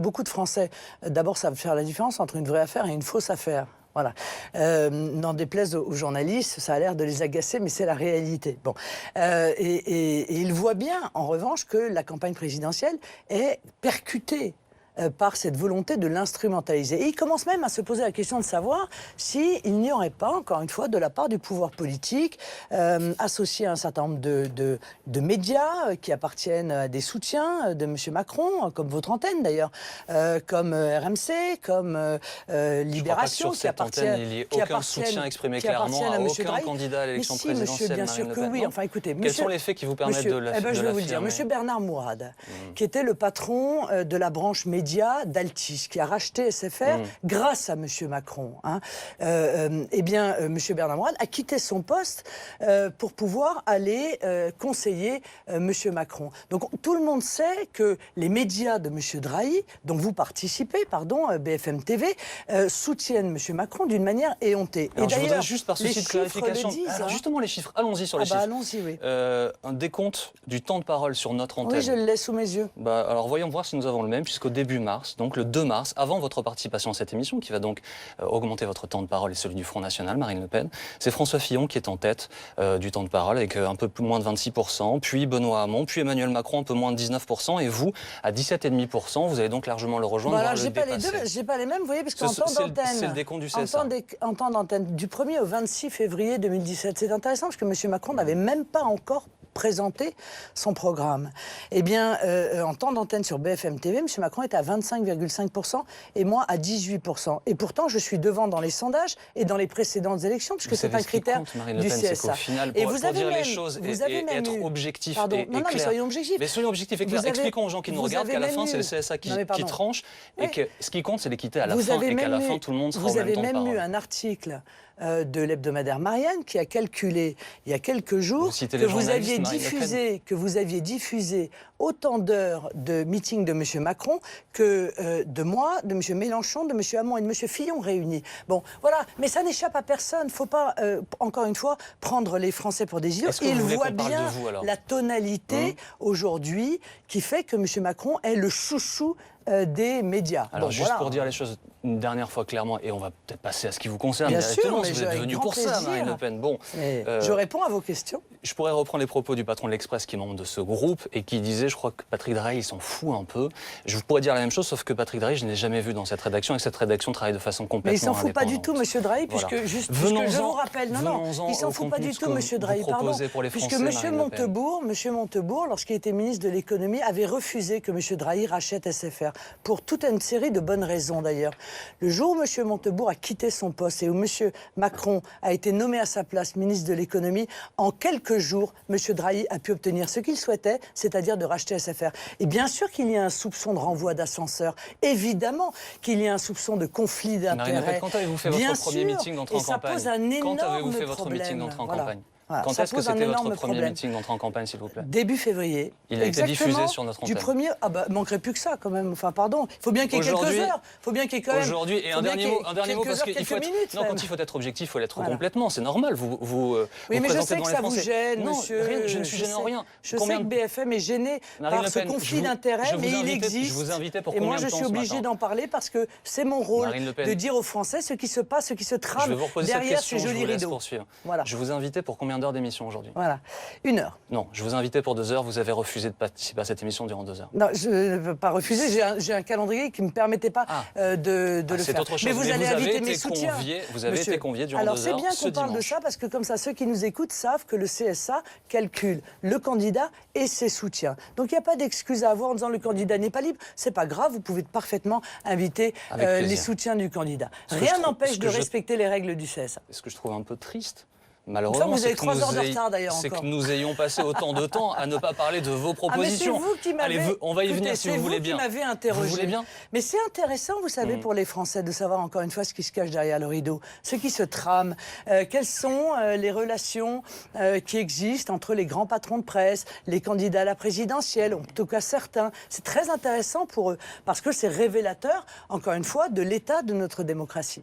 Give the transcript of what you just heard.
Beaucoup de Français, d'abord, savent faire la différence entre une vraie affaire et une fausse affaire. Voilà. N'en déplaise aux journalistes, ça a l'air de les agacer, mais c'est la réalité. Bon. Et ils voient bien, en revanche, que la campagne présidentielle est percutée par cette volonté de l'instrumentaliser. Et il commence même à se poser la question de savoir s'il n'y aurait pas, encore une fois, de la part du pouvoir politique, associé à un certain nombre de médias qui appartiennent à des soutiens de M. Macron, comme votre antenne d'ailleurs, comme RMC, comme Libération, qui appartiennent... Il n'y a aucun soutien exprimé clairement à aucun candidat à l'élection présidentielle. Bien sûr que oui. Enfin, écoutez, quels sont les faits qui vous permettent de l'affirmer? Je vais vous le dire. Monsieur Bernard Mourad, qui était le patron de la branche média d'Altis, qui a racheté SFR grâce à M. Macron. Eh bien, M. Bernard Mourad a quitté son poste pour pouvoir aller conseiller M. Macron. Donc tout le monde sait que les médias de M. Drahi, dont vous participez, BFM TV, soutiennent M. Macron d'une manière éhontée. Alors, et je voudrais juste par souci de clarification, justement les chiffres, allons-y sur les chiffres. Allons-y, oui. Un décompte du temps de parole sur notre antenne. Oui, je le laisse sous mes yeux. Alors voyons voir si nous avons le même, puisqu'au début mars, donc le 2 mars, avant votre participation à cette émission, qui va donc augmenter votre temps de parole et celui du Front National, Marine Le Pen, c'est François Fillon qui est en tête du temps de parole, avec un peu moins de 26%, puis Benoît Hamon, puis Emmanuel Macron, un peu moins de 19%, et vous, à 17,5%, vous allez donc largement le rejoindre, voilà, voire le dépasser. J'ai pas les mêmes, vous voyez, parce qu'en temps d'antenne... C'est le décompte du CSA. En temps d'antenne, du 1er au 26 février 2017, c'est intéressant, parce que M. Macron n'avait même pas encore présenter son programme. Eh bien, en temps d'antenne sur BFM TV, M. Macron est à 25,5% et moi à 18%. Et pourtant, je suis devant dans les sondages et dans les précédentes élections, puisque c'est un critère du CSA. Final, pour dire les choses et être objectif et clair. Mais soyons objectifs. Mais soyons objectifs et clairs. Expliquons aux gens qui nous regardent qu'à la fin, c'est le CSA qui tranche et que ce qui compte, c'est l'équité à la fin et qu'à la fin, tout le monde sera au même temps de parole. Vous avez même eu un article de l'hebdomadaire Marianne qui a calculé il y a quelques jours que vous aviez diffusé autant d'heures de meeting de M. Macron que de moi, de M. Mélenchon, de M. Hamon et de M. Fillon réunis. Bon, voilà, mais ça n'échappe à personne. Il ne faut pas, encore une fois, prendre les Français pour des idiots. Ils voient bien la tonalité aujourd'hui qui fait que M. Macron est le chouchou des médias. Alors juste pour dire les choses une dernière fois clairement, et on va peut-être passer à ce qui vous concerne directement, vous êtes venu pour ça, Marine Le Pen. Bon, je réponds à vos questions. Je pourrais reprendre les propos du patron de l'Express qui est membre de ce groupe et qui disait, je crois que Patrick Drahi, il s'en fout un peu. Je pourrais dire la même chose, sauf que Patrick Drahi, je ne l'ai jamais vu dans cette rédaction et que cette rédaction travaille de façon complètement indépendante. Mais il s'en fout pas du tout, M. Drahi, puisque je vous rappelle, il s'en fout pas du tout, M. Drahi, puisque M. Montebourg, lorsqu'il était ministre de l'économie, avait refusé que M. Drahi rachète SFR, pour toute une série de bonnes raisons d'ailleurs. Le jour où M. Montebourg a quitté son poste et où M. Macron a été nommé à sa place ministre de l'économie, en quelques jours, M. Drahi a pu obtenir ce qu'il souhaitait, c'est-à-dire de racheter SFR. Et bien sûr qu'il y a un soupçon de renvoi d'ascenseur, évidemment qu'il y a un soupçon de conflit d'intérêts. Quand avez-vous fait votre premier meeting d'entrée en campagne? Ça pose un énorme problème. Quand avez-vous fait votre meeting d'entrée en campagne? Quand est-ce que c'était votre premier meeting d'entrée en campagne, s'il vous plaît? Début février. Il a été diffusé sur notre antenne. Du premier, manquerait plus que ça quand même. Enfin, pardon. Il faut bien qu'il y ait quelques heures. Il faut bien qu'il y ait quand même. Aujourd'hui, et un dernier mot parce qu'il faut être. Non, quand il faut être objectif, il faut l'être complètement. C'est normal. Oui, mais je sais que ça vous gêne, monsieur. Je ne suis gêné en rien. Je sais que BFM est gêné par ce conflit d'intérêts, mais il existe. Je vous invitais pour et moi, je suis obligé d'en parler parce que c'est mon rôle de dire aux Français ce qui se passe, ce qui se trame derrière ces jolis rideaux. Je vous invitais pour combien d'heures d'émission aujourd'hui? Voilà, 1 heure. Non, je vous invitais pour 2 heures, vous avez refusé de participer à cette émission durant 2 heures. Non, je ne veux pas refuser, j'ai un calendrier qui ne me permettait pas de le faire. Autre chose. Mais vous allez inviter mes soutiens. Vous avez été convié durant 2 heures. Alors c'est bien qu'on parle de ça, parce que comme ça, ceux qui nous écoutent savent que le CSA calcule le candidat et ses soutiens. Donc il n'y a pas d'excuse à avoir en disant le candidat n'est pas libre. C'est pas grave, vous pouvez parfaitement inviter les soutiens du candidat. Rien n'empêche de respecter les règles du CSA. Ce que je trouve un peu triste, malheureusement, vous avez 3 heures de retard d'ailleurs. C'est que nous ayons passé autant de temps à ne pas parler de vos propositions. Mais c'est vous qui m'avez. Allez, on va y venir si vous voulez bien. C'est vous qui m'avez interrogé. Vous voulez bien? Mais c'est intéressant, vous savez, pour les Français, de savoir encore une fois ce qui se cache derrière le rideau, ce qui se trame, quelles sont les relations qui existent entre les grands patrons de presse, les candidats à la présidentielle, en tout cas certains. C'est très intéressant pour eux parce que c'est révélateur, encore une fois, de l'état de notre démocratie.